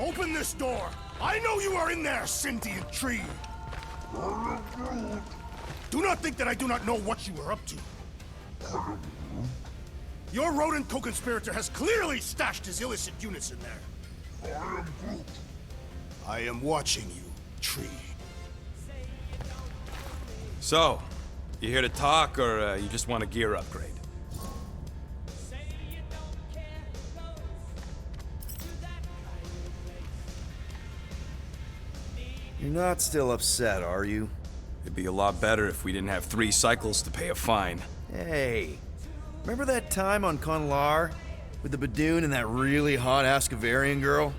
Open this door! I know you are in there, sentient tree! Do not think that I do not know what you are up to. Your rodent co-conspirator has clearly stashed his illicit units in there. I am watching you, tree. So, you here to talk, or you just want a gear upgrade? You're not still upset, are you? It'd be a lot better if we didn't have 3 cycles to pay a fine. Hey, remember that time on Conlar? With the Badoon and that really hot Ascavarian girl?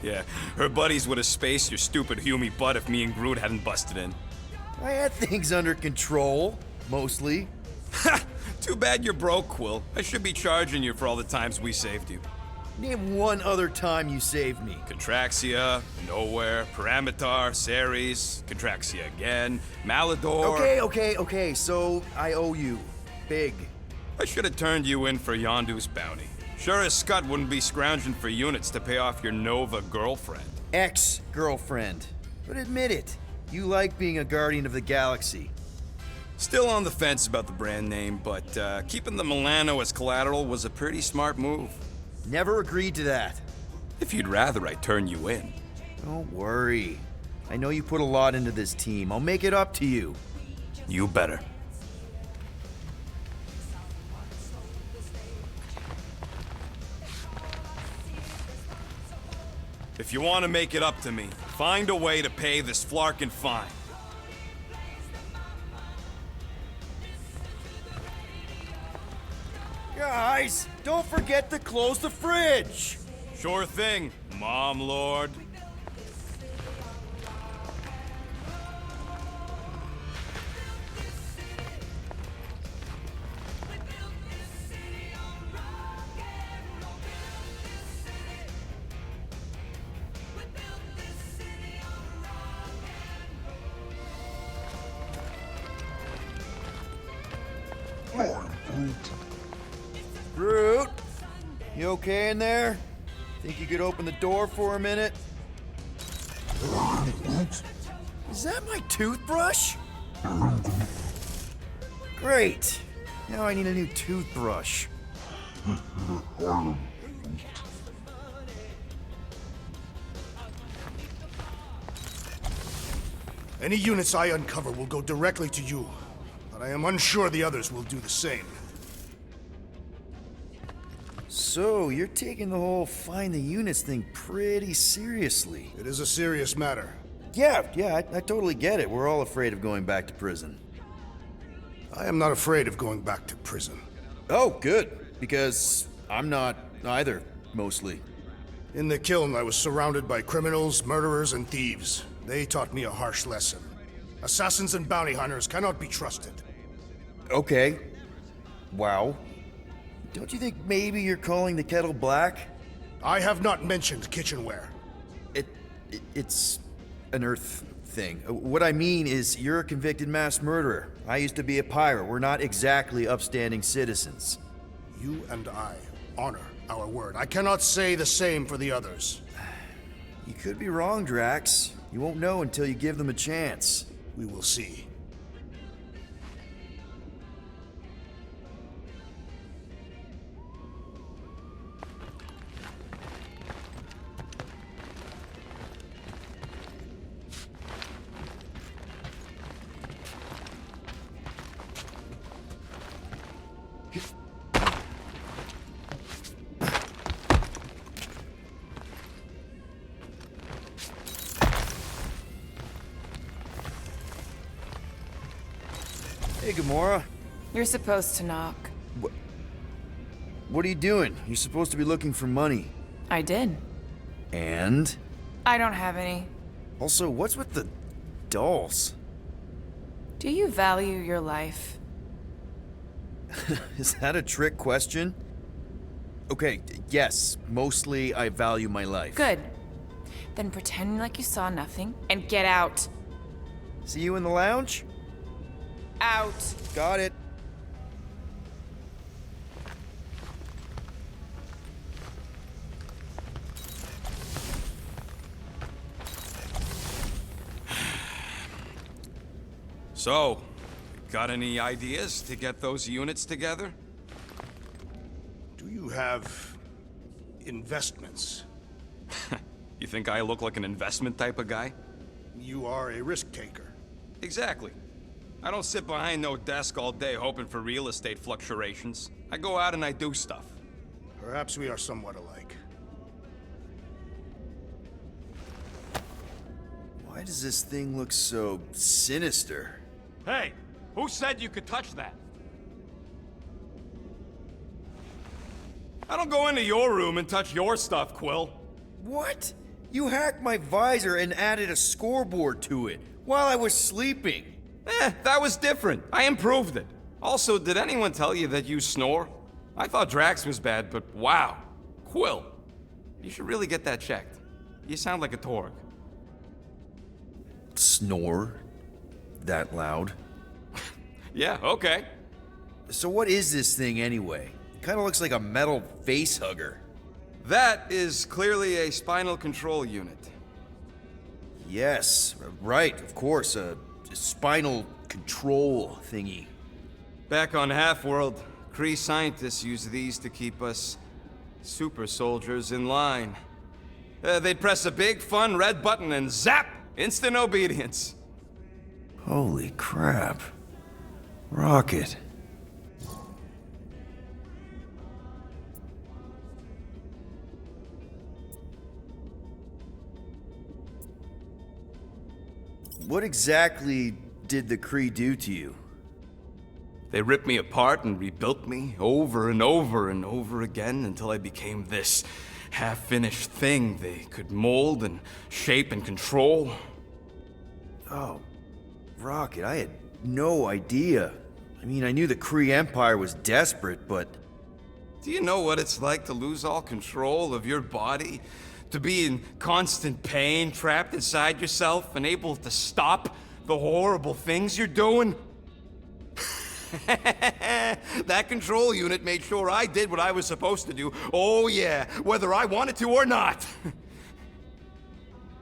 Yeah, her buddies would have spaced your stupid Hume butt if me and Groot hadn't busted in. I had things under control, mostly. Ha! Too bad you're broke, Quill. I should be charging you for all the times we saved you. Name one other time you saved me. Contraxia, Nowhere, Paramitar, Ceres, Contraxia again, Malador... Okay, so I owe you. Big. I should have turned you in for Yondu's bounty. Sure as Scott wouldn't be scrounging for units to pay off your Nova girlfriend. Ex-girlfriend. But admit it, you like being a Guardian of the Galaxy. Still on the fence about the brand name, but keeping the Milano as collateral was a pretty smart move. Never agreed to that. If you'd rather, I'd turn you in. Don't worry. I know you put a lot into this team. I'll make it up to you. You better. If you want to make it up to me, find a way to pay this flarkin' fine. Guys, don't forget to close the fridge! Sure thing, Mom Lord. Groot, you okay in there? Think you could open the door for a minute? Is that my toothbrush? Great. Now I need a new toothbrush. Any units I uncover will go directly to you, but I am unsure the others will do the same. So, you're taking the whole find the units thing pretty seriously. It is a serious matter. Yeah, I totally get it. We're all afraid of going back to prison. I am not afraid of going back to prison. Oh, good. Because I'm not either, mostly. In the kiln, I was surrounded by criminals, murderers, and thieves. They taught me a harsh lesson. Assassins and bounty hunters cannot be trusted. Okay. Wow. Don't you think maybe you're calling the kettle black? I have not mentioned kitchenware. It's an Earth thing. What I mean is, you're a convicted mass murderer. I used to be a pirate. We're not exactly upstanding citizens. You and I honor our word. I cannot say the same for the others. You could be wrong, Drax. You won't know until you give them a chance. We will see. Hey, Gamora. You're supposed to knock. What are you doing? You're supposed to be looking for money. I did. And? I don't have any. Also, what's with the dolls? Do you value your life? Is that a trick question? Okay, yes, mostly I value my life. Good. Then pretend like you saw nothing and get out. See you in the lounge? Out. Got it. So, got any ideas to get those units together? Do you have investments? You think I look like an investment type of guy? You are a risk taker. Exactly. I don't sit behind no desk all day hoping for real estate fluctuations. I go out and I do stuff. Perhaps we are somewhat alike. Why does this thing look so sinister? Hey, who said you could touch that? I don't go into your room and touch your stuff, Quill. What? You hacked my visor and added a scoreboard to it while I was sleeping. That was different. I improved it. Also, did anyone tell you that you snore? I thought Drax was bad, but wow. Quill, you should really get that checked. You sound like a Torg. Snore? That loud? Yeah, okay. So what is this thing anyway? Kind of looks like a metal face hugger. That is clearly a spinal control unit. Yes, right, of course, a spinal control thingy. Back on Half-World, Kree scientists use these to keep us super soldiers in line. They'd press a big, fun red button and zap! Instant obedience. Holy crap. Rocket. What exactly did the Kree do to you? They ripped me apart and rebuilt me over and over and over again until I became this half-finished thing they could mold and shape and control. Oh, Rocket, I had no idea. I mean, I knew the Kree Empire was desperate, but... Do you know what it's like to lose all control of your body? To be in constant pain, trapped inside yourself, unable to stop the horrible things you're doing? That control unit made sure I did what I was supposed to do. Oh yeah, whether I wanted to or not.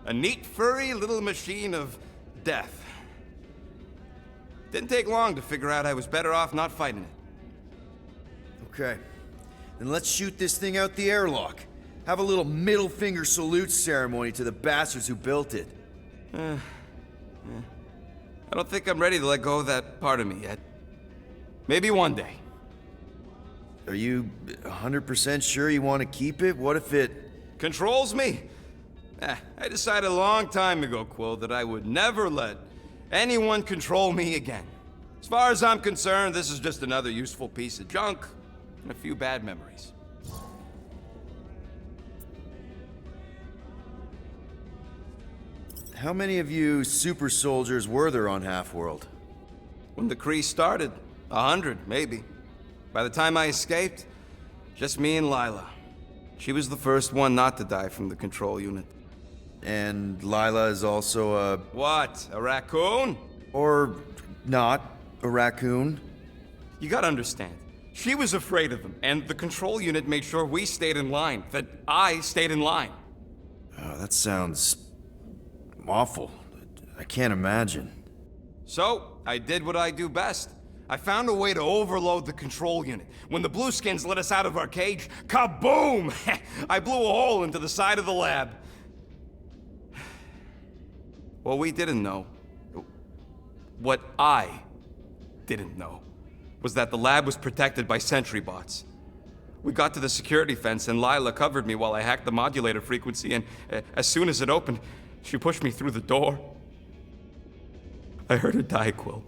A neat, furry little machine of death. Didn't take long to figure out I was better off not fighting it. Okay. Then let's shoot this thing out the airlock. Have a little middle finger salute ceremony to the bastards who built it. I don't think I'm ready to let go of that part of me yet. Maybe one day. Are you 100% sure you want to keep it? What if it... Controls me? I decided a long time ago, Quill, that I would never let anyone control me again. As far as I'm concerned, this is just another useful piece of junk and a few bad memories. How many of you super soldiers were there on Half-World? When the Kree started, 100, maybe. By the time I escaped, just me and Lila. She was the first one not to die from the control unit. And Lila is also a... What, a raccoon? Or not, a raccoon? You gotta understand, she was afraid of them, and the control unit made sure we stayed in line, that I stayed in line. Oh, that sounds... awful. I can't imagine. So, I did what I do best. I found a way to overload the control unit. When the Blueskins let us out of our cage, kaboom! I blew a hole into the side of the lab. What we didn't know, what I didn't know, was that the lab was protected by sentry bots. We got to the security fence and Lila covered me while I hacked the modulator frequency, and as soon as it opened, she pushed me through the door. I heard her die, Quill.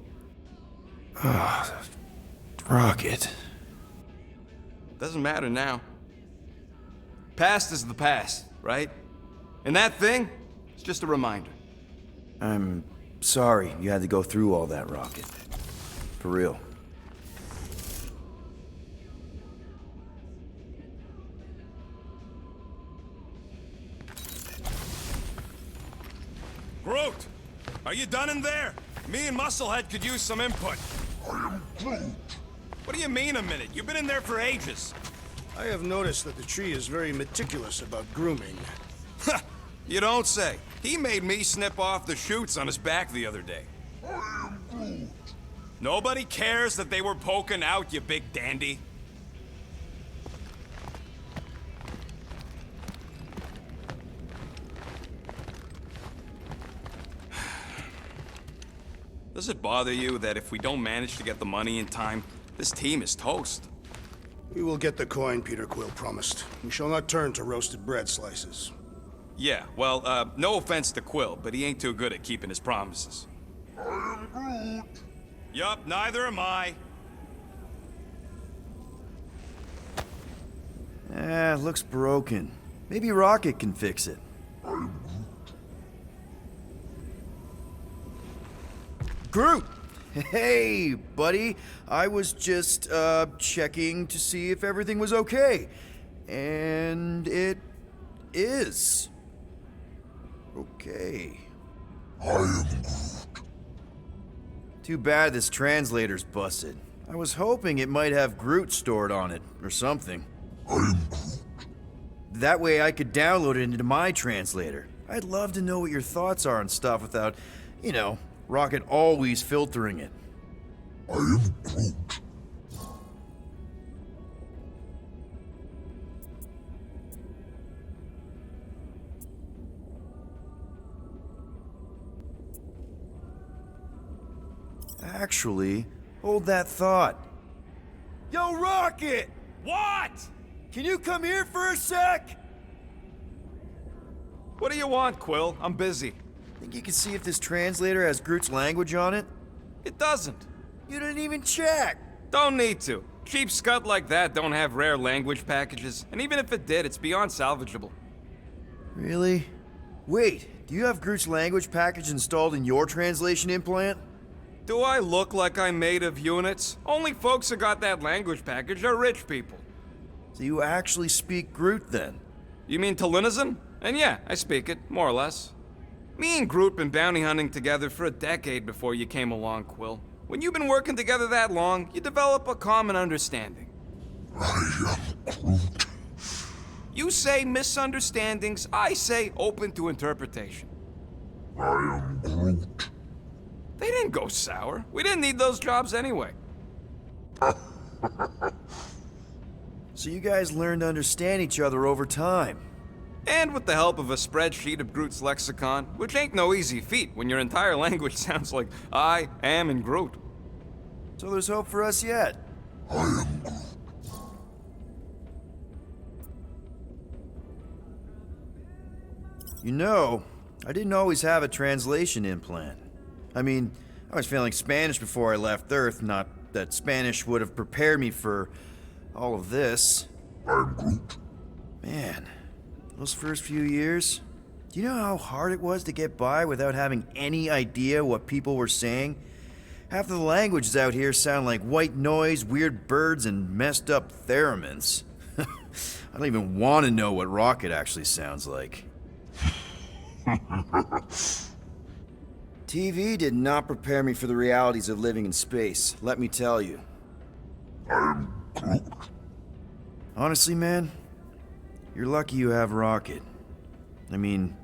Rocket. Doesn't matter now. Past is the past, right? And that thing, it's just a reminder. I'm sorry you had to go through all that, Rocket. For real. Groot! Are you done in there? Me and Musclehead could use some input. I am Groot. What do you mean a minute? You've been in there for ages. I have noticed that the tree is very meticulous about grooming. You don't say. He made me snip off the shoots on his back the other day. I am Nobody cares that they were poking out, you big dandy. Does it bother you that if we don't manage to get the money in time, this team is toast? We will get the coin Peter Quill promised. We shall not turn to roasted bread slices. Yeah, well, no offense to Quill, but he ain't too good at keeping his promises. Yup, neither am I. Looks broken. Maybe Rocket can fix it. Groot! Hey, buddy. I was just, checking to see if everything was okay. And it is. Okay. I am Groot. Too bad this translator's busted. I was hoping it might have Groot stored on it, or something. I am Groot. That way I could download it into my translator. I'd love to know what your thoughts are on stuff without, you know, Rocket always filtering it. I am Groot. Actually, hold that thought. Yo, Rocket! What? Can you come here for a sec? What do you want, Quill? I'm busy. Think you can see if this translator has Groot's language on it? It doesn't. You didn't even check! Don't need to. Cheap scud like that don't have rare language packages, and even if it did, it's beyond salvageable. Really? Wait, do you have Groot's language package installed in your translation implant? Do I look like I'm made of units? Only folks who got that language package are rich people. So you actually speak Groot then? You mean Talinisan? And yeah, I speak it, more or less. Me and Groot been bounty hunting together for a decade before you came along, Quill. When you've been working together that long, you develop a common understanding. I am Groot. You say misunderstandings, I say open to interpretation. I am Groot. They didn't go sour. We didn't need those jobs anyway. So you guys learned to understand each other over time. And with the help of a spreadsheet of Groot's lexicon, which ain't no easy feat when your entire language sounds like I am in Groot. So there's hope for us yet. I am Groot. You know, I didn't always have a translation implant. I mean, I was failing Spanish before I left Earth, not that Spanish would have prepared me for all of this. I am Groot. Man, those first few years, do you know how hard it was to get by without having any idea what people were saying? Half of the languages out here sound like white noise, weird birds, and messed up theremins. I don't even want to know what Rocket actually sounds like. TV did not prepare me for the realities of living in space, let me tell you. I am Groot. Honestly, man, you're lucky you have Rocket. I mean,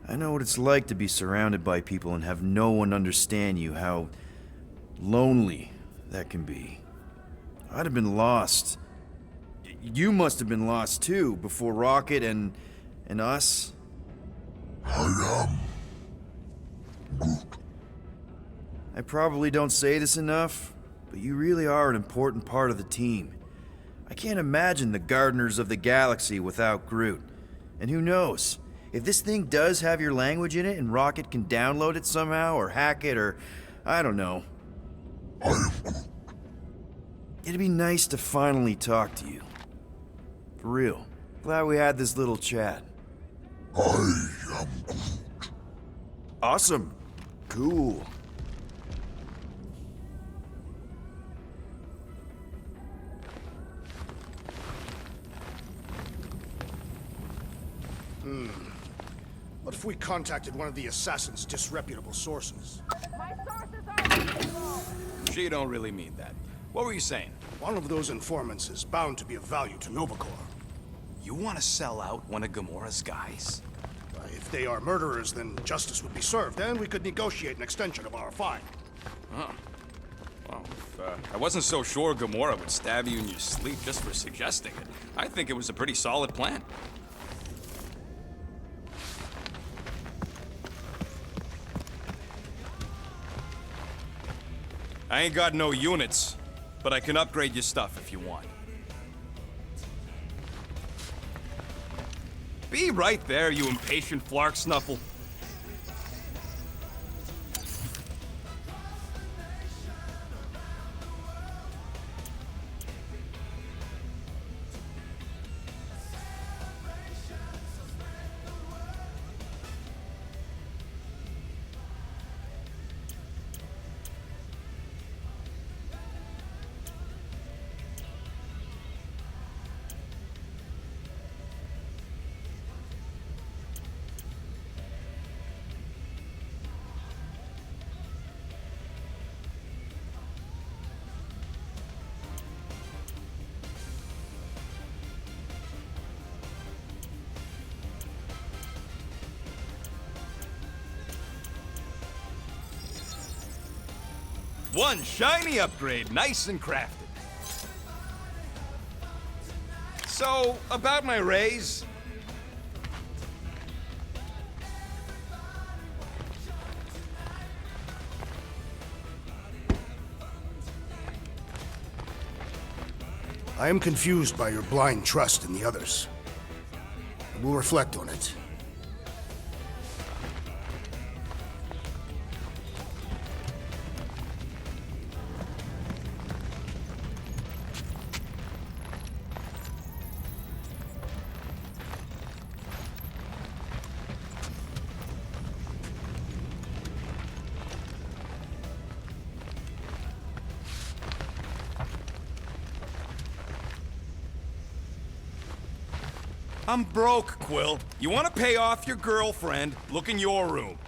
I know what it's like to be surrounded by people and have no one understand you, how lonely that can be. I'd have been lost. You must have been lost too, before Rocket and us. I am Groot. I probably don't say this enough, but you really are an important part of the team. I can't imagine the Gardeners of the Galaxy without Groot. And who knows, if this thing does have your language in it and Rocket can download it somehow or hack it or I don't know. I am Groot. It'd be nice to finally talk to you. For real. Glad we had this little chat. I am Groot. Awesome. Cool. What if we contacted one of the assassin's disreputable sources? My sources are She don't really mean that. What were you saying? One of those informants is bound to be of value to Novacore. You want to sell out one of Gamora's guys? If they are murderers, then justice would be served, and we could negotiate an extension of our fine. Well, if I wasn't so sure Gamora would stab you in your sleep just for suggesting it, I think it was a pretty solid plan. I ain't got no units, but I can upgrade your stuff if you want. Be right there, you impatient flark snuffle. One shiny upgrade, nice and crafted. So, about my raise. I am confused by your blind trust in the others. We'll reflect on it. I'm broke, Quill. You want to pay off your girlfriend? Look in your room.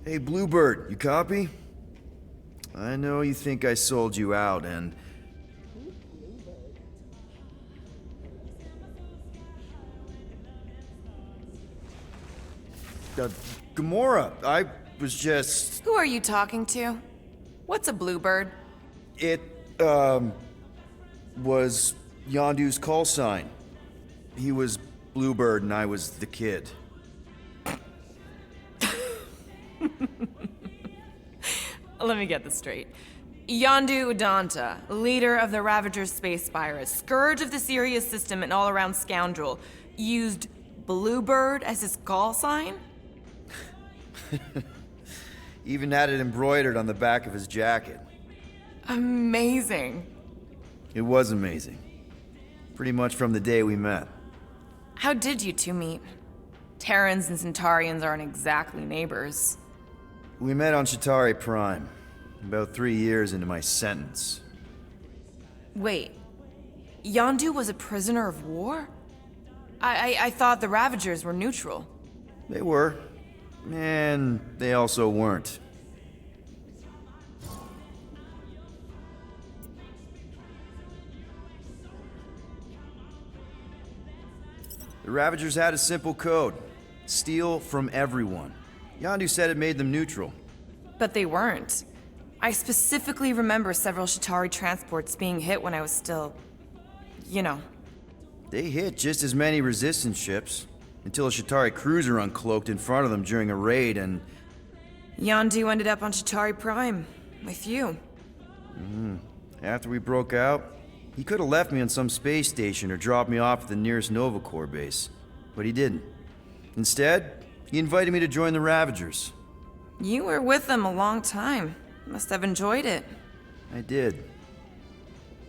Hey, Bluebird, you copy? I know you think I sold you out, and... Gamora, I was just... Who are you talking to? What's a bluebird? It, was Yondu's call sign. He was Bluebird and I was the kid. Let me get this straight. Yondu Udanta, leader of the Ravagers space virus, scourge of the Sirius system and all-around scoundrel, used Bluebird as his call sign? Even had it embroidered on the back of his jacket. Amazing. It was amazing. Pretty much from the day we met. How did you two meet? Terrans and Centaurians aren't exactly neighbors. We met on Chitauri Prime, about 3 years into my sentence. Wait, Yondu was a prisoner of war? I thought the Ravagers were neutral. They were. And they also weren't. The Ravagers had a simple code. Steal from everyone. Yondu said it made them neutral. But they weren't. I specifically remember several Chitauri transports being hit when I was still... you know. They hit just as many resistance ships, until a Chitauri cruiser uncloaked in front of them during a raid and... Yondu ended up on Chitauri Prime, with you. After we broke out, he could have left me on some space station or dropped me off at the nearest Nova Corps base. But he didn't. Instead, he invited me to join the Ravagers. You were with them a long time. Must have enjoyed it. I did.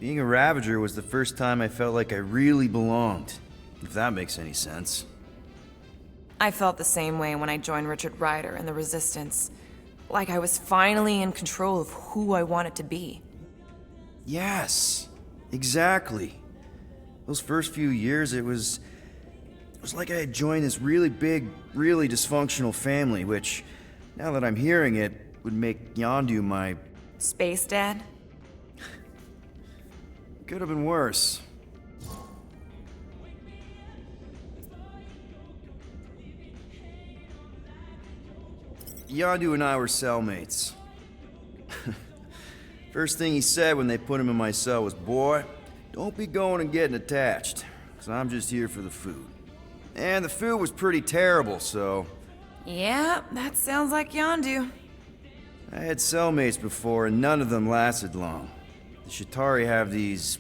Being a Ravager was the first time I felt like I really belonged, if that makes any sense. I felt the same way when I joined Richard Rider and the Resistance. Like I was finally in control of who I wanted to be. Yes, exactly. Those first few years, it was like I had joined this really big, really dysfunctional family, which, now that I'm hearing it, would make Yondu my Space dead? Could have been worse. Yondu and I were cellmates. First thing he said when they put him in my cell was, "Boy, don't be going and getting attached, 'cause I'm just here for the food." And the food was pretty terrible, so... Yeah, that sounds like Yondu. I had cellmates before, and none of them lasted long. The Shatari have these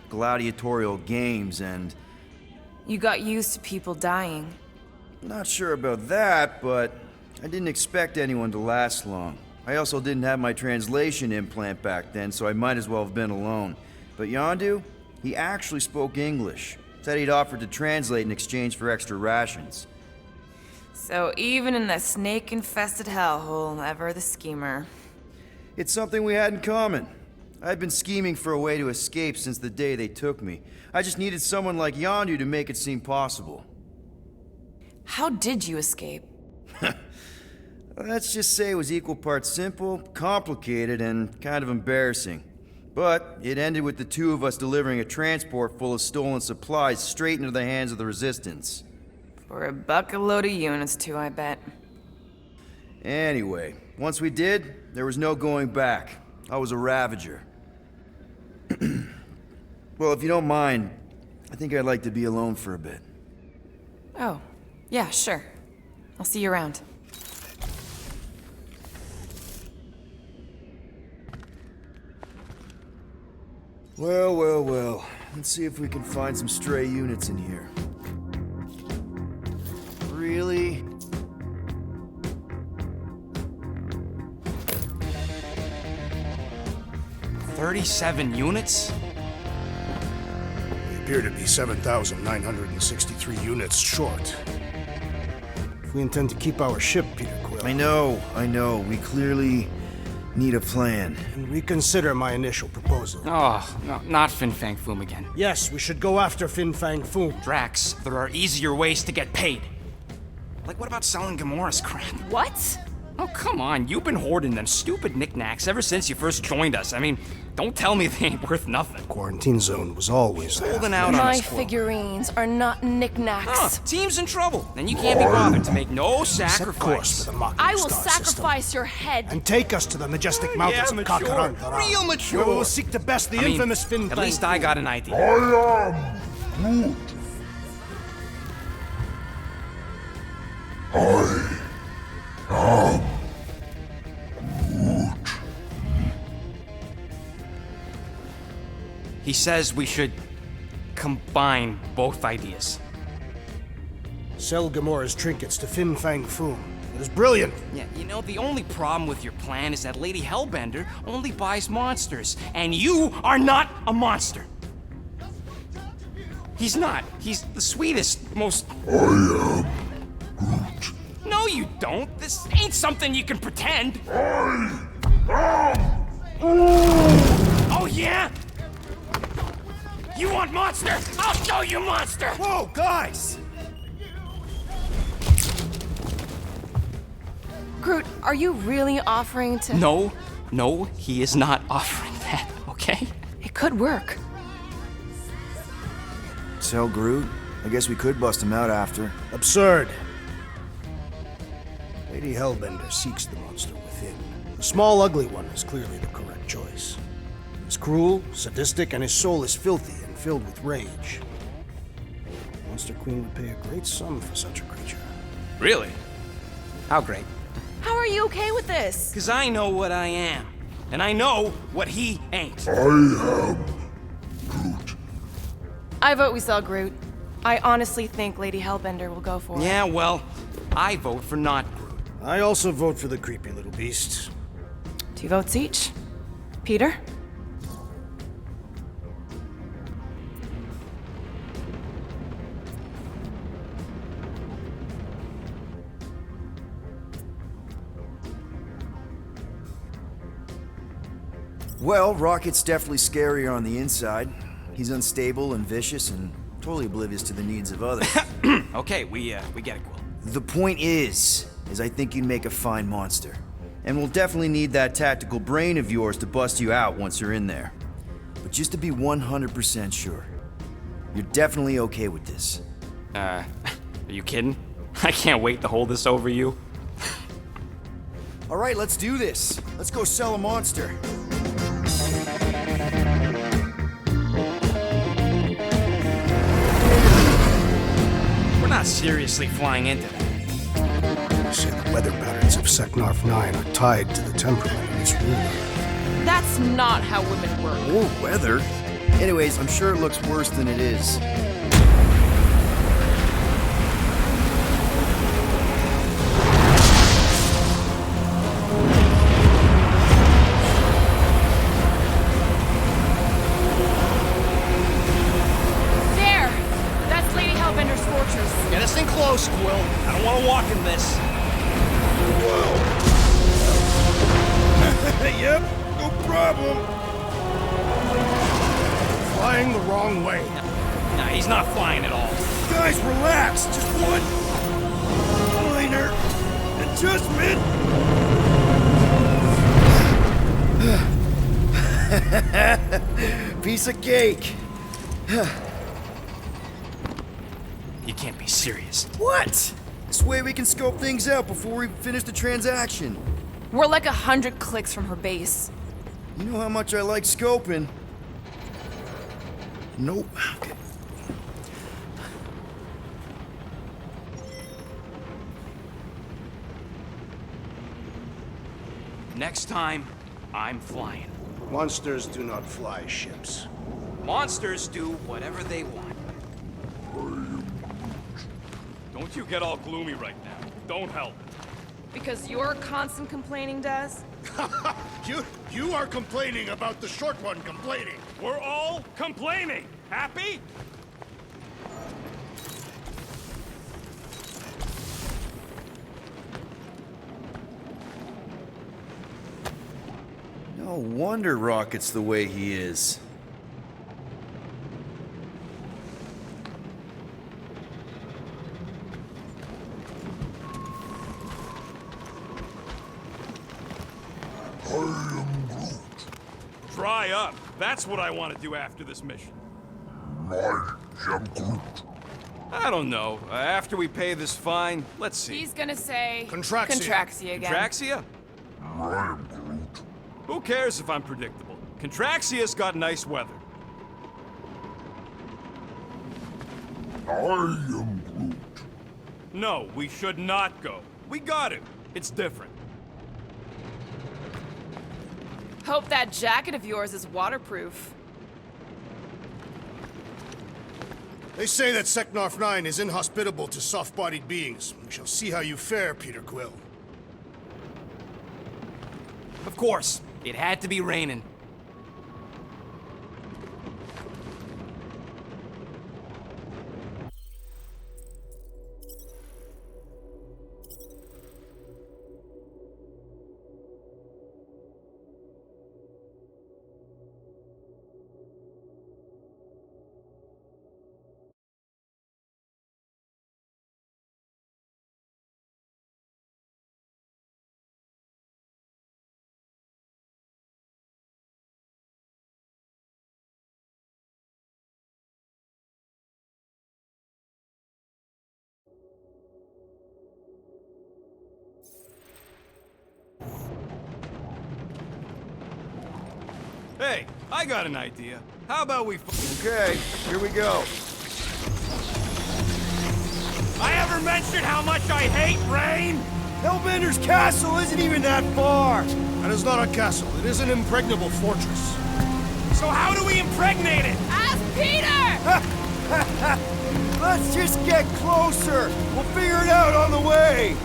gladiatorial games, and... You got used to people dying. Not sure about that, but I didn't expect anyone to last long. I also didn't have my translation implant back then, so I might as well have been alone. But Yondu, he actually spoke English. Said he'd offered to translate in exchange for extra rations. So even in the snake-infested hellhole, ever the schemer. It's something we had in common. I'd been scheming for a way to escape since the day they took me. I just needed someone like Yondu to make it seem possible. How did you escape? Let's just say it was equal parts simple, complicated, and kind of embarrassing. But it ended with the two of us delivering a transport full of stolen supplies straight into the hands of the Resistance. For a bucket-load of units, too, I bet. Anyway, once we did, there was no going back. I was a Ravager. Well, if you don't mind, I think I'd like to be alone for a bit. Oh, yeah, sure. I'll see you around. Well, well, well. Let's see if we can find some stray units in here. Really? "37 units? We appear to be 7,963 units short. If we intend to keep our ship, Peter Quill, I know. We clearly need a plan. and reconsider my initial proposal. Oh, no, not Fin Fang Foom again. Yes, we should go after Fin Fang Foom. Drax, there are easier ways to get paid. Like, what about selling Gamora's crap? What? Oh, come on, you've been hoarding them stupid knickknacks ever since you first joined us. I mean, don't tell me they ain't worth nothing. Quarantine zone was always there. Holding out on My us, Quill. figurines are not knickknacks. Huh, team's in trouble, and you can't be bothered to make no Set course sacrifice. for the Maeko I will star system, sacrifice your head. and take us to the majestic mountains of mature. Kakarandara. Real mature. Where we will seek to best the I mean, infamous Fin at Fang least I Foom. got an idea. I am Groot. He says we should combine both ideas. Sell Gamora's trinkets to Fin Fang Foom. It is brilliant. Yeah, you know, the only problem with your plan is that Lady Hellbender only buys monsters, and you are not a monster. He's not. He's the sweetest, most... I am Groot. No, you don't. This ain't something you can pretend. Oh, yeah? You want monster? I'll show you monster! Whoa, guys! Groot, are you really offering to... No, he is not offering that, okay? It could work. Sell Groot? I guess we could bust him out after. Absurd. Lady Hellbender seeks the monster within. The small, ugly one is clearly the correct choice. He's cruel, sadistic, and his soul is filthy and filled with rage. The Monster Queen would pay a great sum for such a creature. Really? How great? How are you okay with this? Because I know what I am, and I know what he ain't. I am Groot. I vote we sell Groot. I honestly think Lady Hellbender will go for it. Yeah, well, I vote for not Groot. I also vote for the creepy little beast. 2 votes each. Peter? Well, Rocket's definitely scarier on the inside. He's unstable and vicious and totally oblivious to the needs of others. Okay, we get it, Quill. The point is I think you'd make a fine monster. And we'll definitely need that tactical brain of yours to bust you out once you're in there. But just to be 100% sure, you're definitely okay with this. Are you kidding? I can't wait to hold this over you. All right, let's do this. Let's go sell a monster. We're not seriously flying into that. They say the weather patterns of Seknarf 9 are tied to the temperament of its ruler. That's not how women work. Or weather. Anyways, I'm sure it looks worse than it is. There! That's Lady Hellbender's fortress. Get us in close, Quill. I don't want to walk in this. Yep, no problem. Flying the wrong way. Nah, he's not flying at all. Guys, relax. Just one minor adjustment. Piece of cake. You can't be serious. What? This way we can scope things out before we finish the transaction. We're like 100 clicks from her base. You know how much I like scoping. Nope. Okay. Next time, I'm flying. Monsters do not fly ships. Monsters do whatever they want. Don't you get all gloomy right now. Don't help. Because your constant complaining does? You are complaining about the short one complaining. We're all complaining. Happy? No wonder Rocket's the way he is. Dry up. That's what I want to do after this mission. I am Groot. I don't know. After we pay this fine, let's see. He's gonna say... Contraxia. Contraxia again. Contraxia? I am Groot. Who cares if I'm predictable? Contraxia's got nice weather. I am Groot. No, we should not go. We got to. It's different. Hope that jacket of yours is waterproof. They say that Seknarf 9 is inhospitable to soft-bodied beings. We shall see how you fare, Peter Quill. Of course, it had to be raining. Hey, I got an idea. How about we Okay, here we go. I ever mentioned how much I hate rain? Hellbender's castle isn't even that far. That is not a castle. It is an impregnable fortress. So how do we impregnate it? Ask Peter! Let's just get closer. We'll figure it out on the way.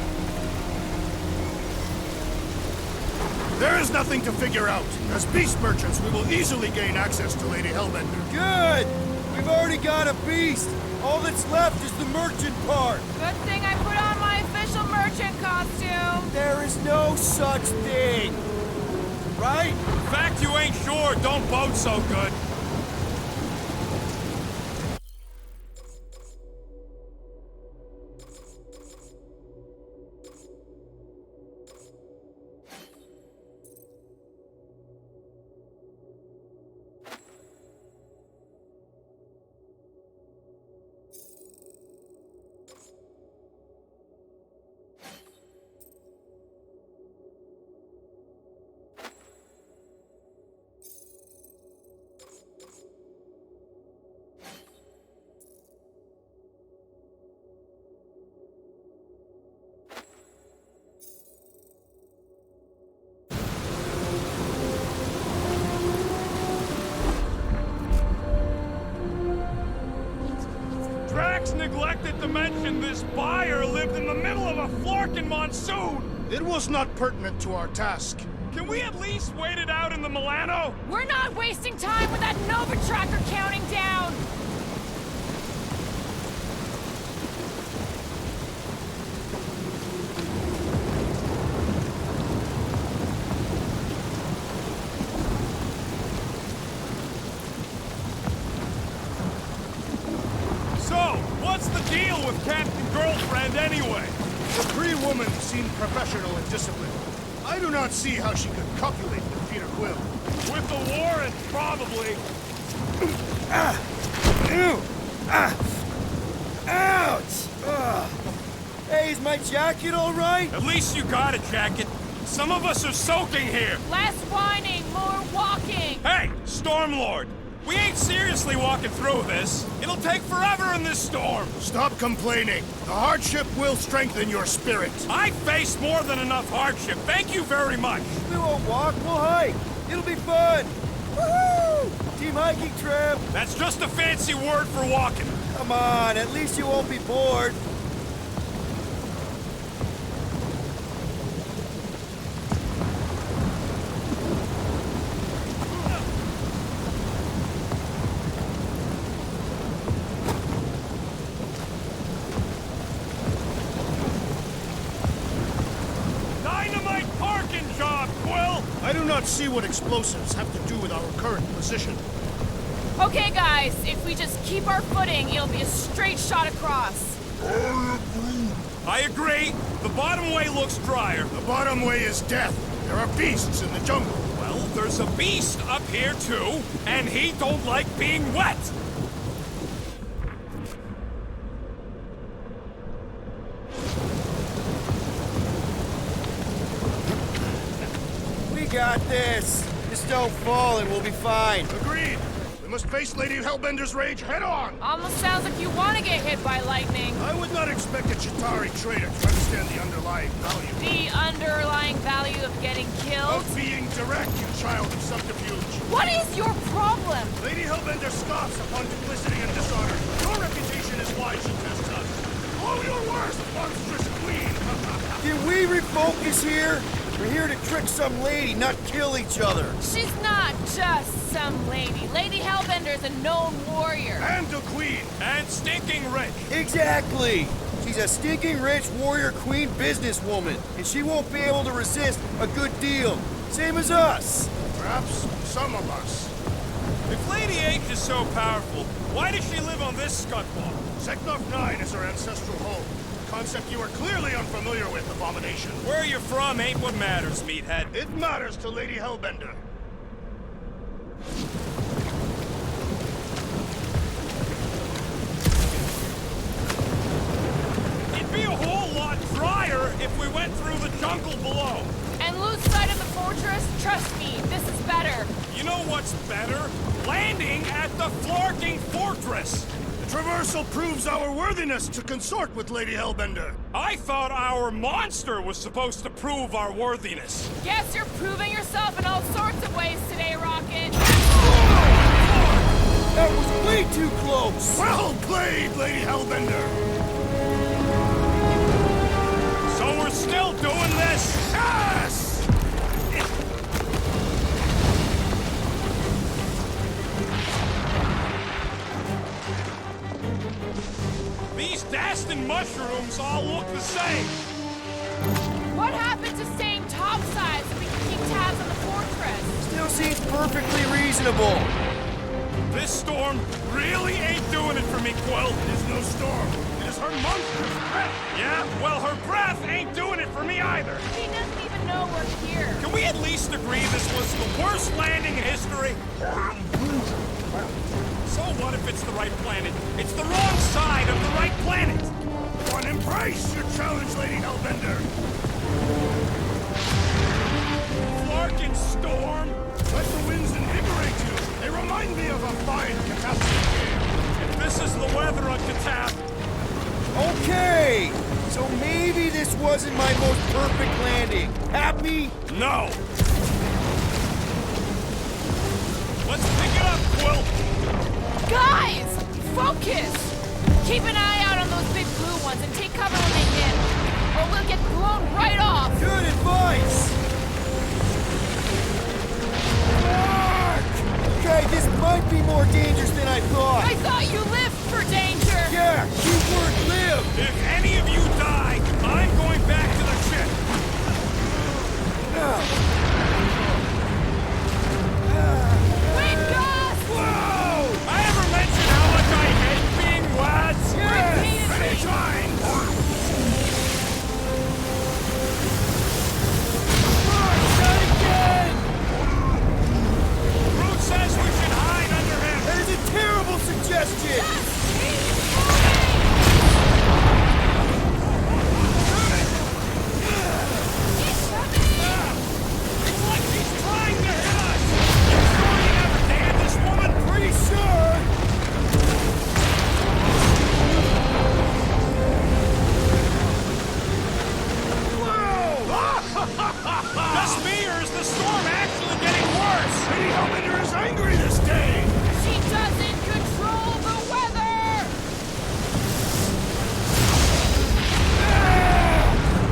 There is nothing to figure out. As beast merchants, we will easily gain access to Lady Hellbender. Good. We've already got a beast. All that's left is the merchant part. Good thing I put on my official merchant costume. There is no such thing. Right? In fact, you ain't sure. Don't boat so good. Max neglected to mention this buyer lived in the middle of a Florkin monsoon! It was not pertinent to our task. Can we at least wait it out in the Milano? We're not wasting time with that Nova tracker counting down! So, what's the deal with Captain Girlfriend anyway? The Cree woman seemed professional and disciplined. I do not see how she could copulate with Peter Quill. With the warrant, probably. Ew! Ouch! Ugh. Hey, is my jacket all right? At least you got a jacket. Some of us are soaking here. Less whining, more walking! Hey, Stormlord! We ain't seriously walking through this. It'll take forever in this storm. Stop complaining. The hardship will strengthen your spirit. I faced more than enough hardship. Thank you very much. We won't walk, we'll hike. It'll be fun. Woohoo! Team hiking trip. That's just a fancy word for walking. Come on, at least you won't be bored. Dynamite parking job, Quill! I do not see what explosives have to do with our current position. Okay, guys, if we just keep our footing, it'll be a straight shot across. I agree. The bottom way looks drier. The bottom way is death. There are beasts in the jungle. Well, there's a beast up here too, and he don't like being wet. We got this. Just don't fall and we'll be fine. Agreed. We must face Lady Hellbender's rage head-on. Almost sounds like you want to get hit by lightning. I would not expect a Chitauri trader to understand the underlying value. The underlying value of getting killed? Of being direct, you child of subterfuge. What is your problem? Lady Hellbender scoffs upon duplicity and dishonor. Your reputation is why she tests us. Oh, your worst, monstrous queen! Can we refocus here? We're here to trick some lady, not kill each other. She's not just some lady. Lady Hellbender's a known warrior. And a queen! And stinking rich. Exactly. She's a stinking rich warrior queen businesswoman, and she won't be able to resist a good deal. Same as us. Perhaps some of us. If Lady H is so powerful, why does she live on this scutball? Seknov 9 is her ancestral home. A concept you are clearly unfamiliar with, Abomination. Where you're from ain't what matters, meathead. It matters to Lady Hellbender. It'd be a whole lot drier if we went through the jungle below. And lose sight of the fortress? Trust me, this is better. You know what's better? Landing at the Florking Fortress! The traversal proves our worthiness to consort with Lady Hellbender. I thought our monster was supposed to prove our worthiness. Guess you're proving yourself in all sorts of ways today, Rocket. That was way too close. Well played, Lady Hellbender. So we're still doing this? Yes! These Daston mushrooms all look the same. What happened to staying topside so we can keep tabs on the fortress? Still seems perfectly reasonable. This storm really ain't doing it for me, Quill. It is no storm. It is her monstrous breath. Yeah, well, her breath ain't doing it for me either. He doesn't even know we're here. Can we at least agree this was the worst landing in history? So what if it's the right planet? It's the wrong side of the right planet! One embrace your challenge, Lady Hellbender. Flarkin' storm! Let the winds invigorate you. They remind me of a fine catastrophic game. If this is the weather on Catap, Okay, so maybe this wasn't my most perfect landing. Happy? no! Let's pick it up, Quill! Guys, focus! Keep an eye out on those big blue ones and take cover when they hit, or we'll get blown right off! Good advice! Okay, this might be more dangerous than I thought. I thought you lived for danger! Yeah, keyword live! If any of you die, I'm going back to the ship. Wait, Gus! Whoa! I ever mention how much I hate being wet? Yes! Many times! Groot says we should hide under him. That is a terrible suggestion! It's like he's trying to hit us. You sure you never dared this woman? Pretty sure! Just me, or is the storm actually getting worse? Lady Hellbender is angry this day. She doesn't control the weather!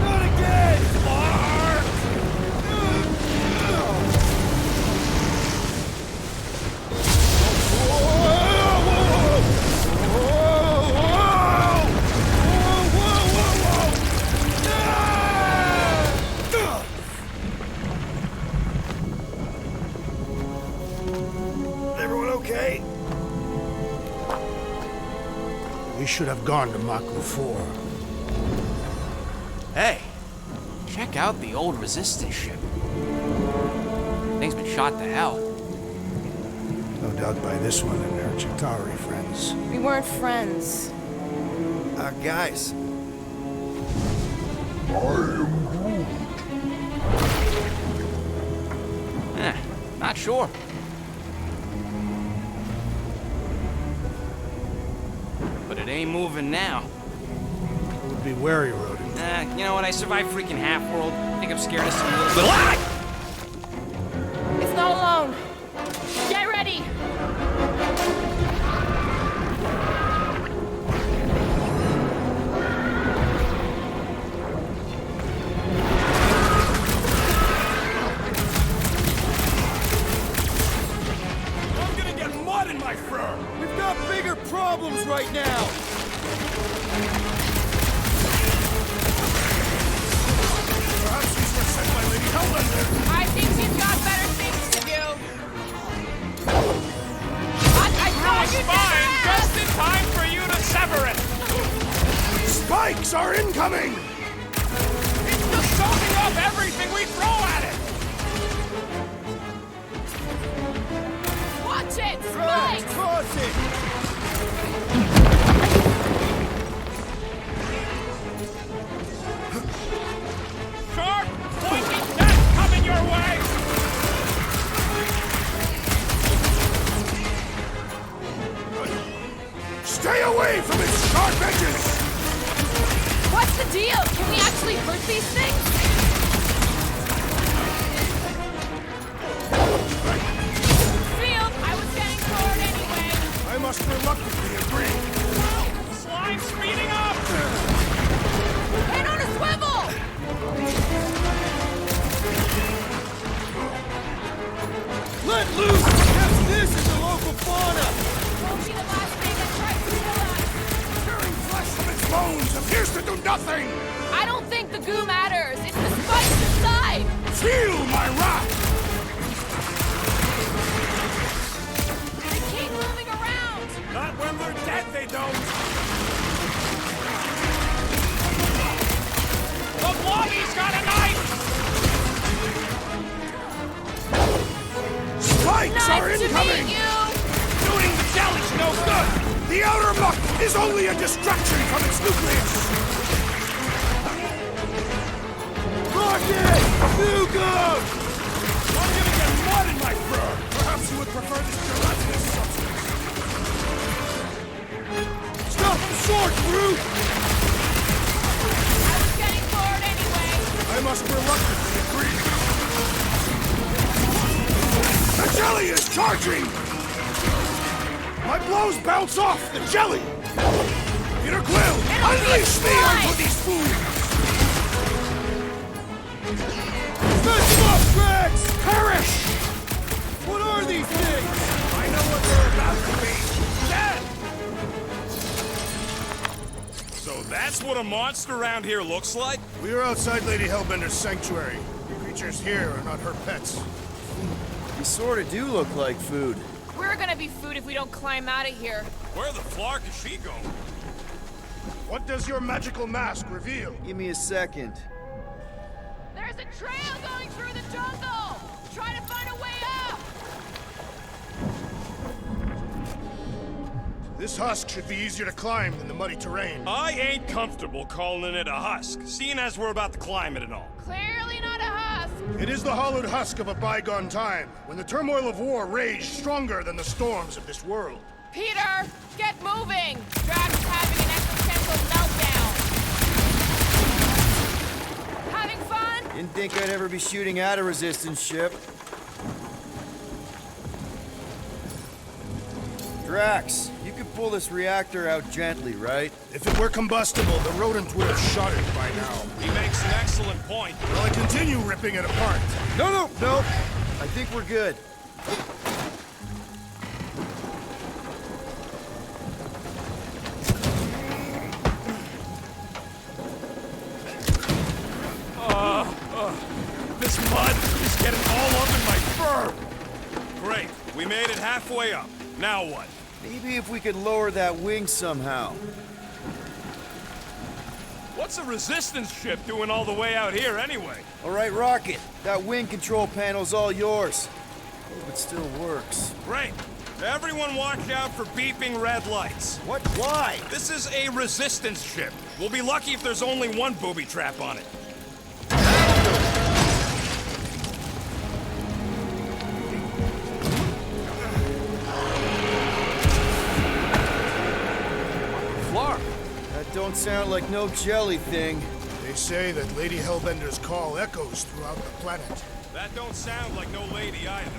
Not again! Mark! Everyone okay? We should have gone to Maeko 4. Hey, check out the old resistance ship. Thing's been shot to hell. No doubt by this one and her Chitauri friends. We weren't friends. Guys. Not sure. But it ain't moving now. Would be wary, rodent. You know what? I survived freaking Half-World. I think I'm scared of some little... It's not alone. Get ready! I'm gonna get mud in my fur. We've got bigger problems right now! Perhaps these were sent by Lady Hellbender. I think she's got better things to do. I thought you'd never Fine, ask. just in time for you to sever it. Spikes are incoming! It's just soaking up everything we throw at it. Watch it! Right, Spike! cross it! Sharp, pointy death coming your way. Stay away from its sharp edges! What's the deal? Can we actually hurt these things? Field, I was getting bored anyway. I must reluctantly agree. Slime speeding up. Head on a swivel! Let loose! Perhaps this is the local fauna! Won't be the last thing that tries to kill us. Tearing flesh from its bones appears to do nothing! I don't think the goo matters. It's the spikes inside. Feel my wrath! They keep moving around. Not when they're dead, they don't. The blobby's got a knife. Spikes are Nice to incoming! meet you. Shooting the jelly's no good. The outer muck is only a distraction from its nucleus! Rocket! Nugo! I'm gonna get mud in my fur. Perhaps you would prefer this gelatinous substance. Stop short, Groot! I was getting bored anyway. I must reluctantly agree. The jelly is charging! My blows bounce off the jelly! Peter Quill! Unleash me onto these fools! Smash them up, Drax! Perish! What are these things? I know what they're about to be. Dead! So that's what a monster around here looks like? We are outside Lady Hellbender's sanctuary. The creatures here are not her pets. You sort of do look like food. We're gonna be food if we don't climb out of here. Where the flark is she going? What does your magical mask reveal? Give me a second. There's a trail going through the jungle! Try to find a way up! This husk should be easier to climb than the muddy terrain. I ain't comfortable calling it a husk, seeing as we're about to climb it and all. Clearly not a husk! It is the hollowed husk of a bygone time, when the turmoil of war raged stronger than the storms of this world. Peter, get moving! Drax is having an existential meltdown! Having fun? Didn't think I'd ever be shooting at a resistance ship. Drax, you could pull this reactor out gently, right? If it were combustible, the rodent would have shot it by now. He makes an excellent point. Will I continue ripping it apart? No. I think we're good. This mud is getting all up in my fur! Great, we made it halfway up. Now what? Maybe if we could lower that wing somehow. What's a resistance ship doing all the way out here anyway? All right, Rocket. That wing control panel's all yours. Hope it still works. Great. Everyone watch out for beeping red lights. What? Why? This is a resistance ship. We'll be lucky if there's only one booby trap on it. Flark! That don't sound like no jelly thing. They say that Lady Hellbender's call echoes throughout the planet. That don't sound like no lady either.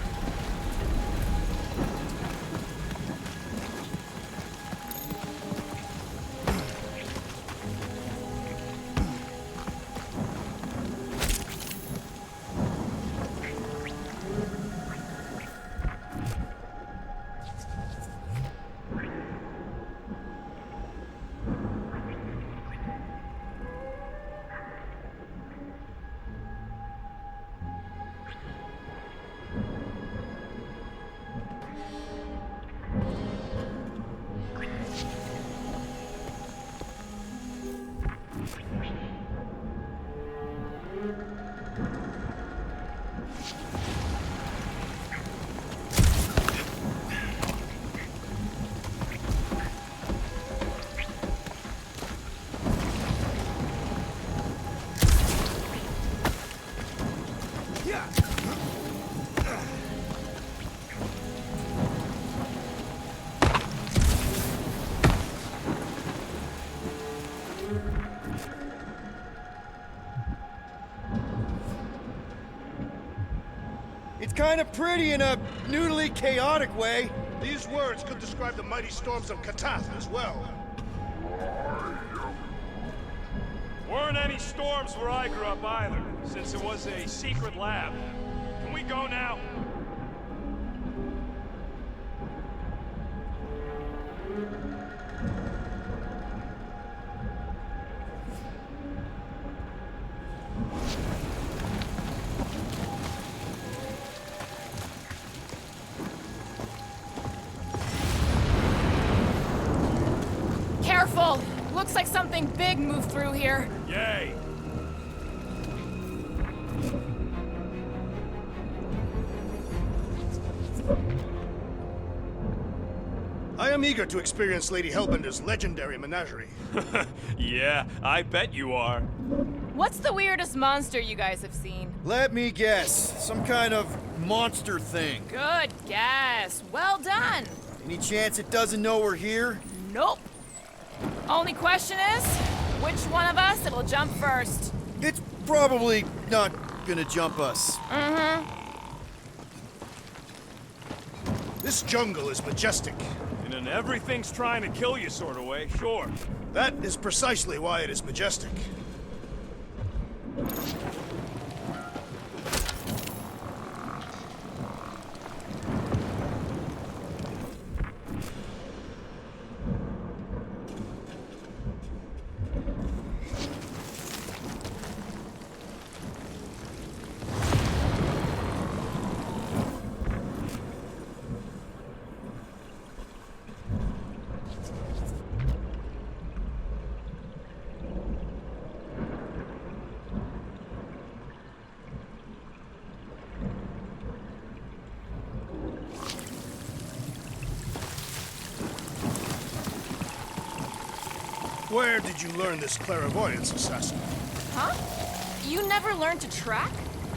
It's kind of pretty in a noodly, chaotic way. These words could describe the mighty storms of Katath as well. Weren't any storms where I grew up either, since it was a secret lab. Can we go now? Careful! Looks like something big moved through here. Yay! I am eager to experience Lady Hellbender's legendary menagerie. Yeah, I bet you are. What's the weirdest monster you guys have seen? Let me guess. Some kind of monster thing. Good guess. Well done. Any chance it doesn't know we're here? Nope. Only question is, which one of us it'll jump first? It's probably not gonna jump us. This jungle is majestic. In an everything's trying to kill you sort of way, sure. That is precisely why it is majestic. Where did you learn this clairvoyance, assassin? Huh? You never learned to track?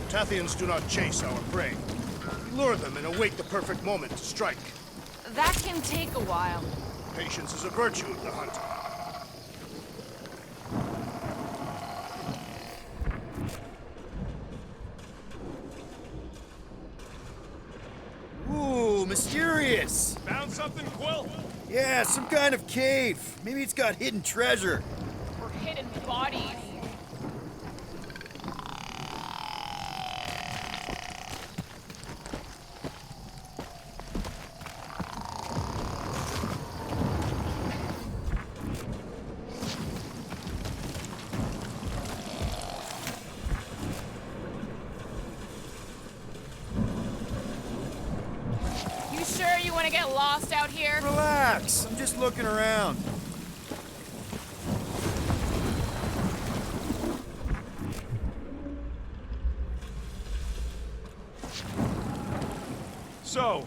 Tathians do not chase our prey. We lure them and await the perfect moment to strike. That can take a while. Patience is a virtue of the hunt. Ooh, mysterious! Found something, Quill? Yeah, some kind of cave. Maybe it's got hidden treasure. Or hidden bodies. You sure you want to get lost out here? Relax, I'm just looking around. So,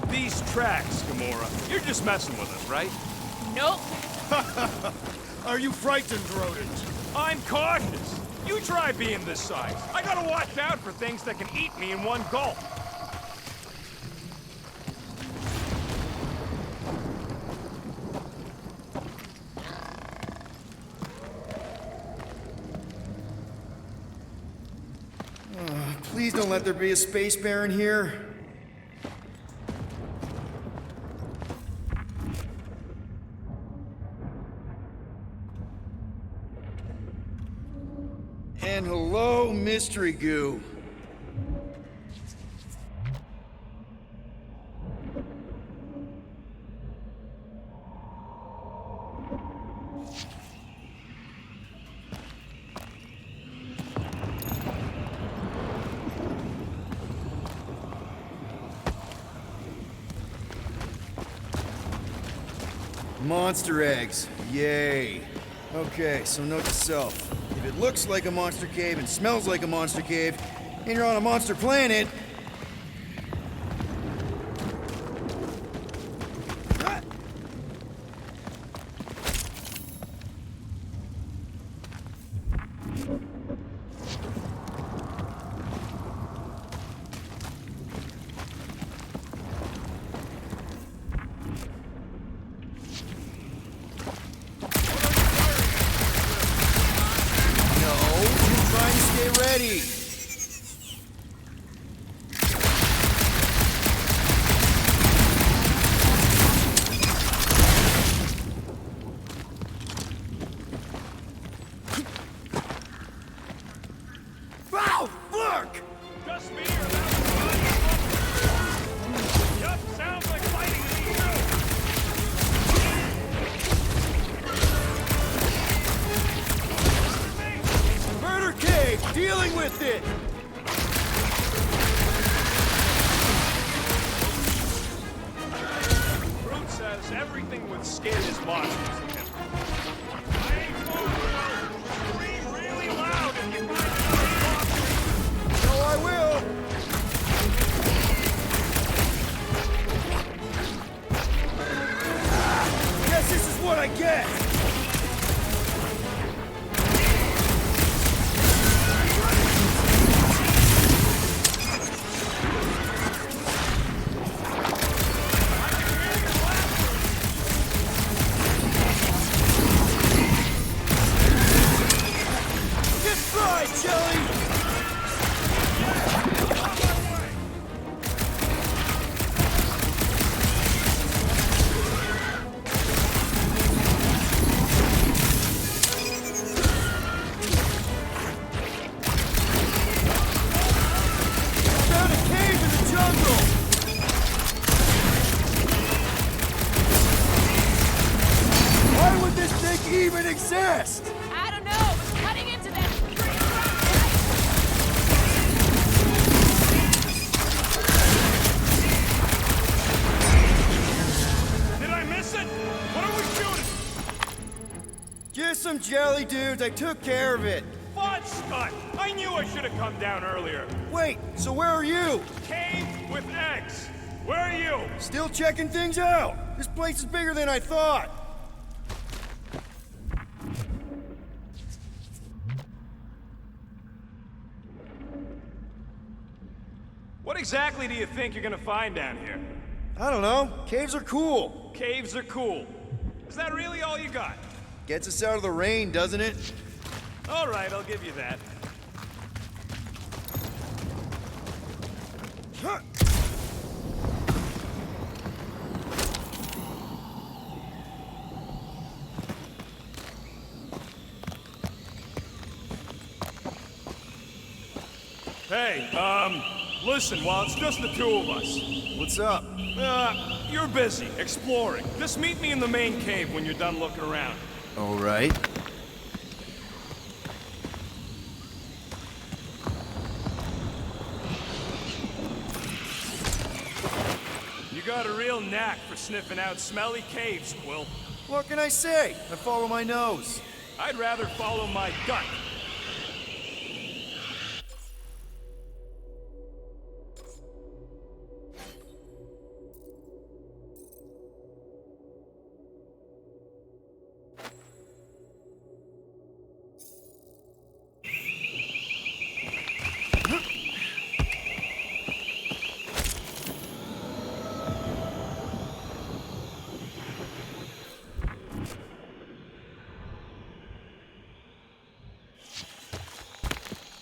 these tracks, Gamora, you're just messing with us, right? Nope. Are you frightened, rodent? I'm cautious. You try being this size. I gotta watch out for things that can eat me in one gulp. Please don't let there be a space baron here. And hello, mystery goo. Monster eggs. Yay. Okay, so note to self. If it looks like a monster cave and smells like a monster cave, and you're on a monster planet... Ah! Ready. Wow, look! Just me or that? Yup, sounds like fighting to me too. Murder cave, dealing with it! Brute says everything with skin is monstrous in him. I ain't fooling. Scream really loud if you find another monster. So I will! Guess this is what I get! chest? I don't know, but cutting into that tree Did I miss it? What are we shooting? Just some jelly dudes. I took care of it. Fudge Scott! I knew I should have come down earlier. Wait, so where are you? Cave with eggs. Where are you? Still checking things out. This place is bigger than I thought. What exactly do you think you're gonna find down here? I don't know. Caves are cool. Caves are cool. Is that really all you got? Gets us out of the rain, doesn't it? All right, I'll give you that. Huh. Hey, listen, while it's just the two of us, What's up? you're busy exploring. Just meet me in the main cave when you're done looking around. All right. You got a real knack for sniffing out smelly caves, Quill. What can I say? I follow my nose. I'd rather follow my gut.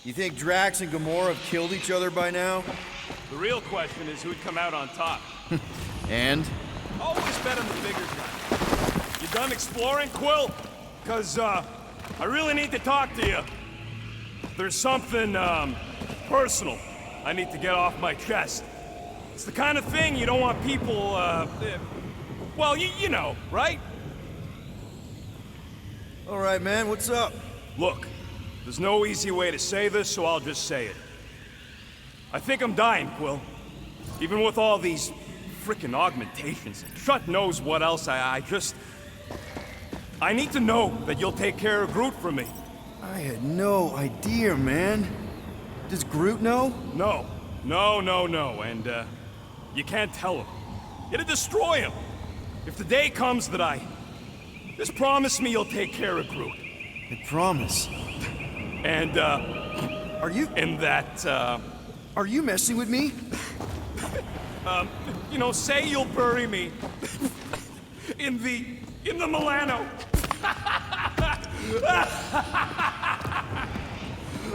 You think Drax and Gamora have killed each other by now? The real question is who'd come out on top. And? Always bet on the bigger guy. You done exploring, Quill? Cause, I really need to talk to you. There's something, personal I need to get off my chest. It's the kind of thing you don't want people, well, you know, right? All right, man, what's up? Look, there's no easy way to say this, so I'll just say it. I think I'm dying, Quill. Even with all these frickin' augmentations and Shut knows what else, I need to know that you'll take care of Groot for me. I had no idea, man. Does Groot know? No, and, you can't tell him. It'll destroy him. If the day comes that just promise me you'll take care of Groot. I promise. And, Are you... and that, Are you messing with me? you know, say you'll bury me in the Milano.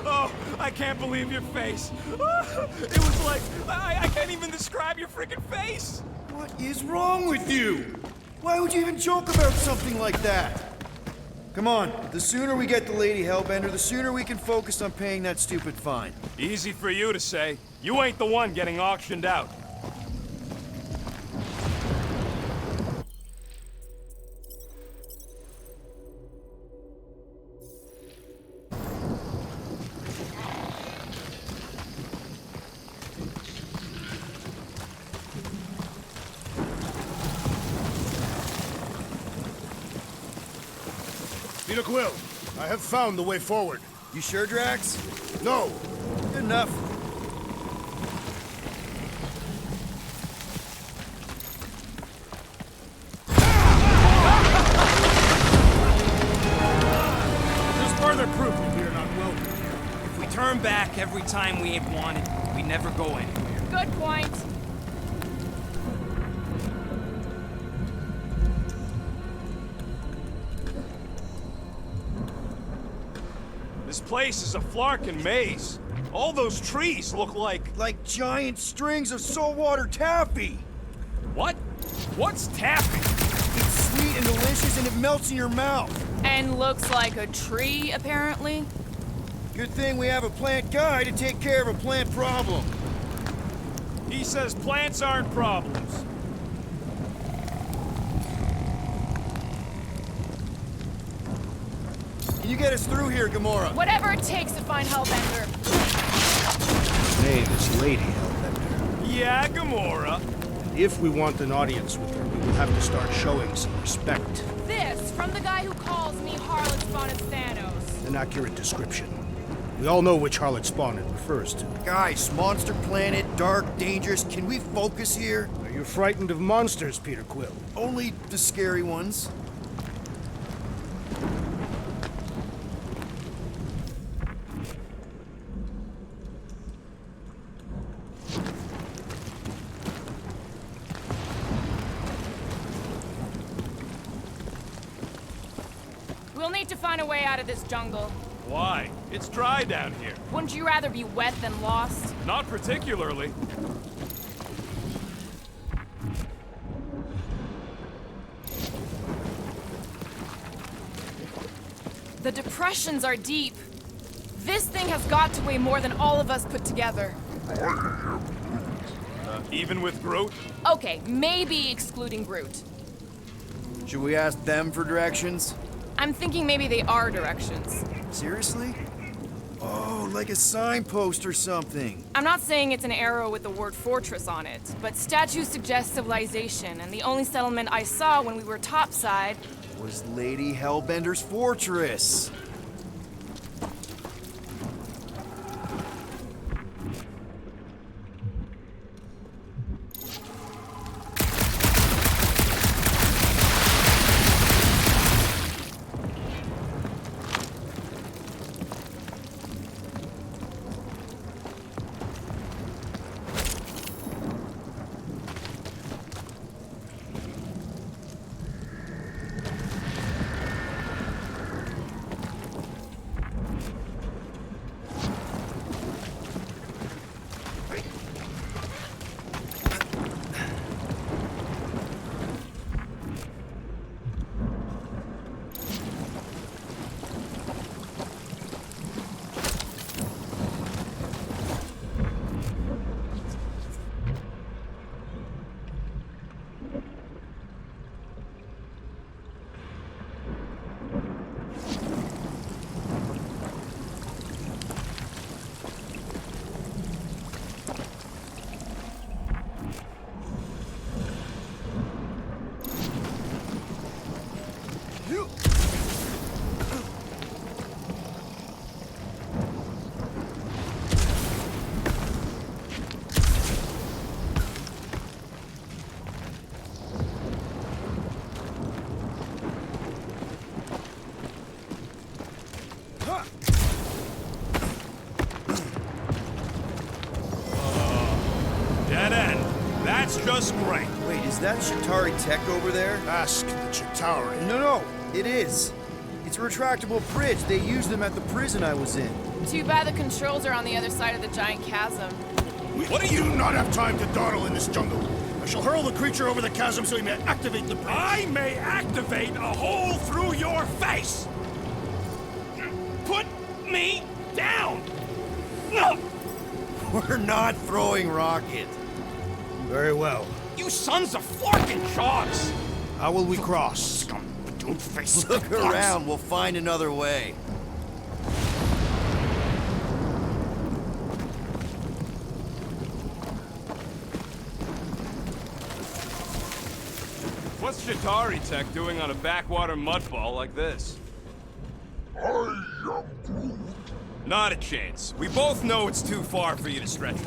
Oh, I can't believe your face. It was like, I can't even describe your freaking face. What is wrong with you? Why would you even joke about something like that? Come on, the sooner we get the Lady Hellbender, the sooner we can focus on paying that stupid fine. Easy for you to say. You ain't the one getting auctioned out. Peter Quill, I have found the way forward. You sure, Drax? No, Good enough. Just further proof that we are not welcome here. If we turn back every time we ain't wanted, we never go anywhere. Good point. This place is a flarkin' maze. All those trees look like... Like giant strings of saltwater taffy. What? What's taffy? It's sweet and delicious and it melts in your mouth. And looks like a tree, apparently. Good thing we have a plant guy to take care of a plant problem. He says plants aren't problems. Can you get us through here, Gamora? Whatever it takes to find Hellbender. Her name is Lady Hellbender. Yeah, Gamora. If we want an audience with her, we will have to start showing some respect. This from the guy who calls me Harlot Spawn of Thanos. An accurate description. We all know which harlot spawn it refers to. Guys, monster planet, dark, dangerous. Can we focus here? Are you frightened of monsters, Peter Quill? Only the scary ones. We'll need to find a way out of this jungle. Why? It's dry down here. Wouldn't you rather be wet than lost? Not particularly. The depressions are deep. This thing has got to weigh more than all of us put together. Even with Groot? Okay, maybe excluding Groot. Should we ask them for directions? I'm thinking maybe they are directions. Seriously? Oh, like a signpost or something. I'm not saying it's an arrow with the word fortress on it, but statues suggest civilization, and the only settlement I saw when we were topside Was Lady Hellbender's fortress. Dead end. That's just great. Wait, is that Shatari tech over there? Ask the Chitauri. No, it is. It's a retractable bridge. They used them at the prison I was in. Too bad the controls are on the other side of the giant chasm. What do you not have time to dawdle in this jungle? I shall hurl the creature over the chasm so he may activate the bridge. I may activate a hole through your face! Put me down! No! We're not throwing rocket. Very well. You sons of forking chogs! How will we cross? Scum, don't face Look around. We'll find another way. What's Shatari Tech doing on a backwater mudball like this? I am Groot. Not a chance. We both know it's too far for you to stretch it.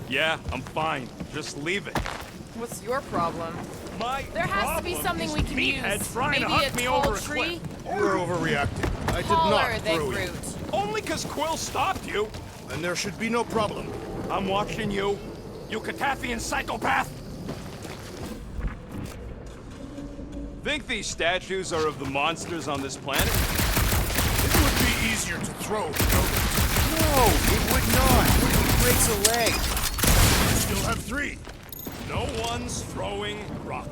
Yeah, I'm fine. Just leave it. What's your problem? There has to be something we can use. Trying Maybe to a huck me tall over tree? You're overreacting. I did Taller not than throw you. Groot. Only because Quill stopped you. Then there should be no problem. I'm watching you. You Catathian psychopath! Think these statues are of the monsters on this planet? It would be easier to throw, don't it? No, it would not. What if he breaks a leg? You still have 3. No one's throwing rocket.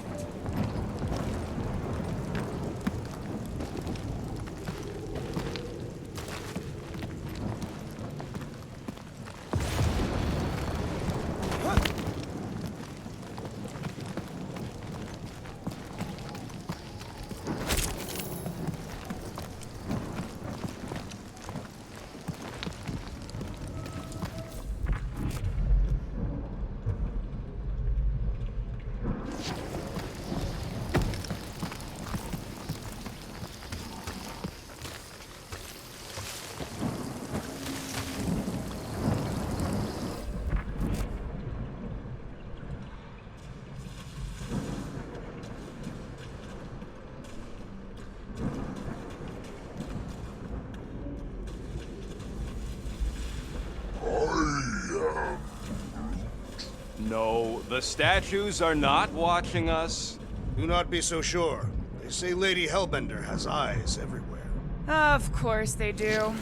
The statues are not watching us. Do not be so sure. They say Lady Hellbender has eyes everywhere. Of course they do.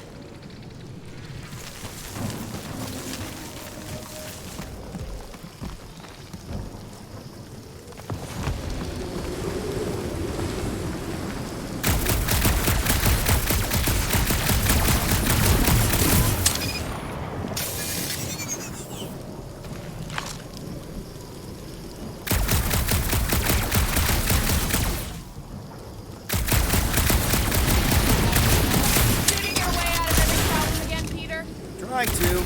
Shooting your way out of every problem again, Peter? Try to.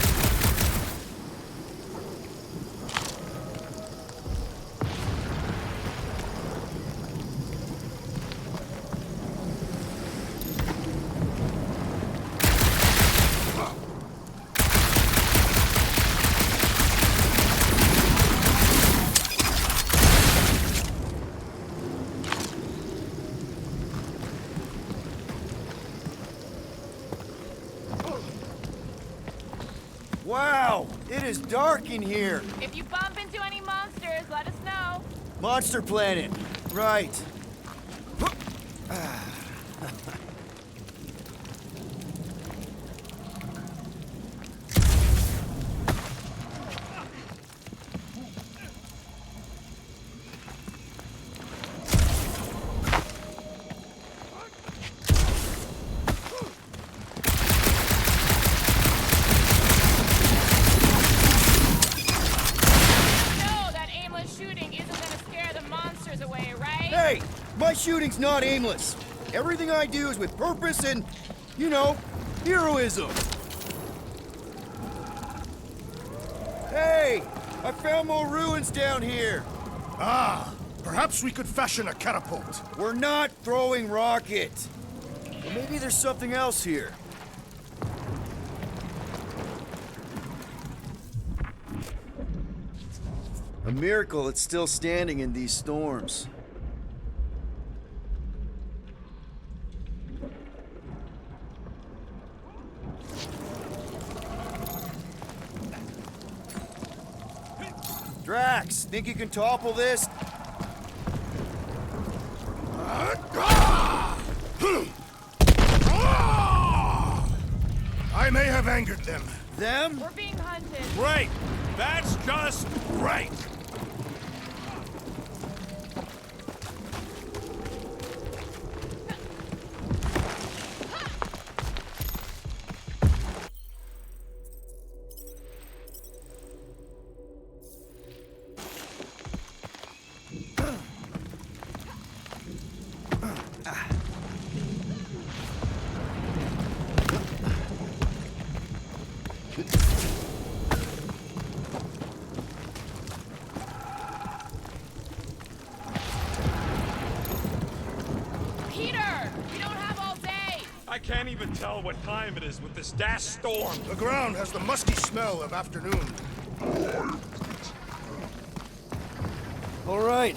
Wow, it is dark in here. If you bump into any monsters, let us know. Monster planet. Right. No, that aimless shooting isn't gonna scare the monsters away, right? Hey, my shooting's not aimless. Everything I do is with purpose and, you know, heroism. Hey, I found more ruins down here. Ah, perhaps we could fashion a catapult. We're not throwing rockets. Well, maybe there's something else here. A miracle it's still standing in these storms. Drax, think you can topple this? I may have angered them. Them? We're being hunted. Great! That's just great! Peter, we don't have all day. I can't even tell what time it is with this dash storm. The ground has the musky smell of afternoon. All right,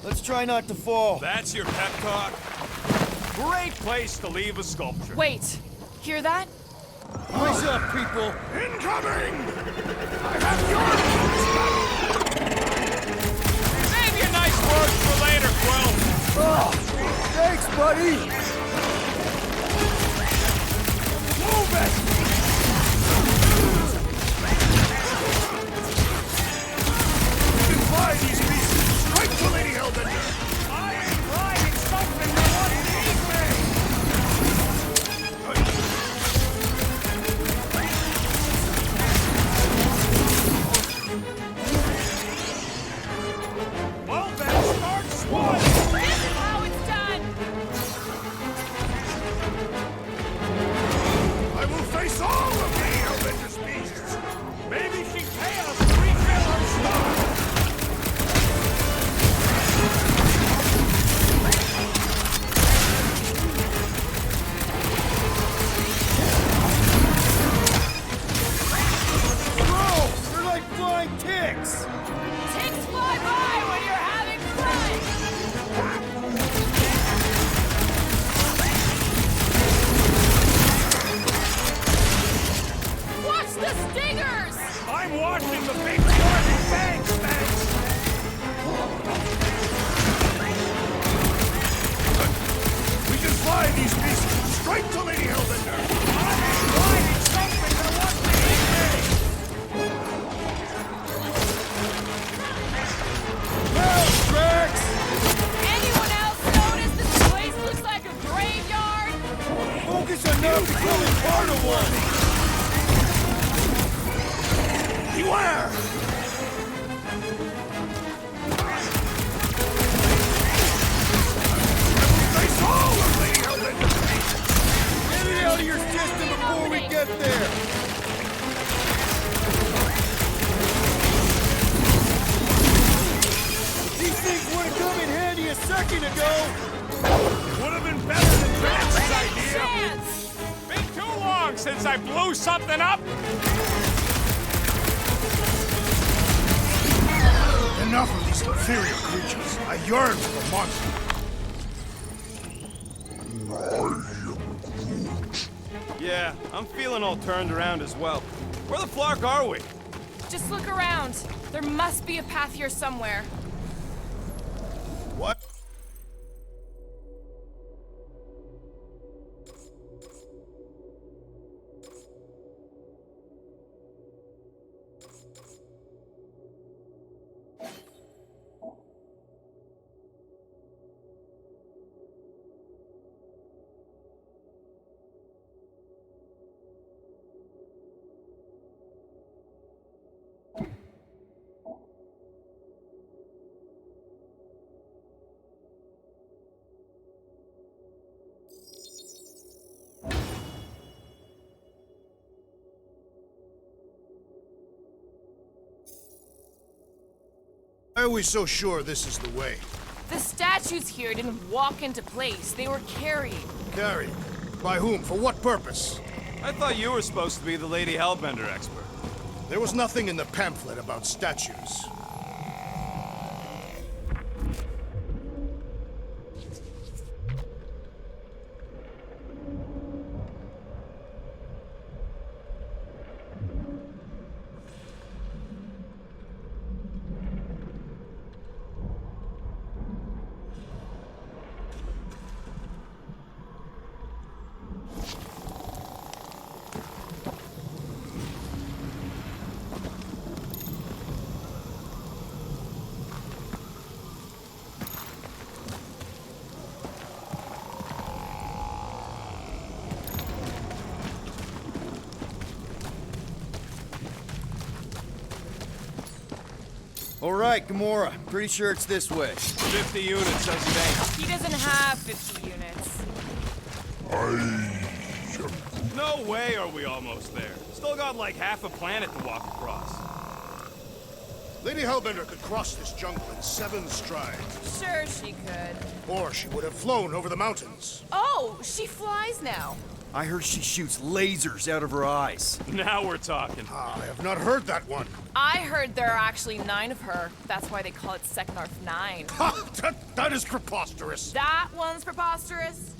let's try not to fall. That's your pep talk? Great place to leave a sculpture. Wait, hear that? Rise up, people! Incoming! I have your Save your nice words for later, Quill. Oh, thanks, buddy! Move it! Defy these beasts! Strike to Lady Hellbender! I ain't riding something that won't eat me! Well then, start swatting! This is how it's done. packing to go! Would have been better than Drax's idea. Chance! Been too long since I blew something up. Enough of these inferior creatures. I yearn for the monster. Yeah, I'm feeling all turned around as well. Where the flark are we? Just look around. There must be a path here somewhere. What? Why are we so sure this is the way? The statues here didn't walk into place. They were carried. Carried? By whom? For what purpose? I thought you were supposed to be the Lady Hellbender expert. There was nothing in the pamphlet about statues. All right, Gamora. Pretty sure it's this way. 50 units, says it ain't. He doesn't have 50 units. No way are we almost there. Still got like half a planet to walk across. Lady Hellbender could cross this jungle in 7 strides. Sure, she could. Or she would have flown over the mountains. Oh, she flies now. I heard she shoots lasers out of her eyes. Now we're talking. I have not heard that one. I heard there are actually 9 of her. That's why they call it Seknarf 9. Ha! That is preposterous. That one's preposterous.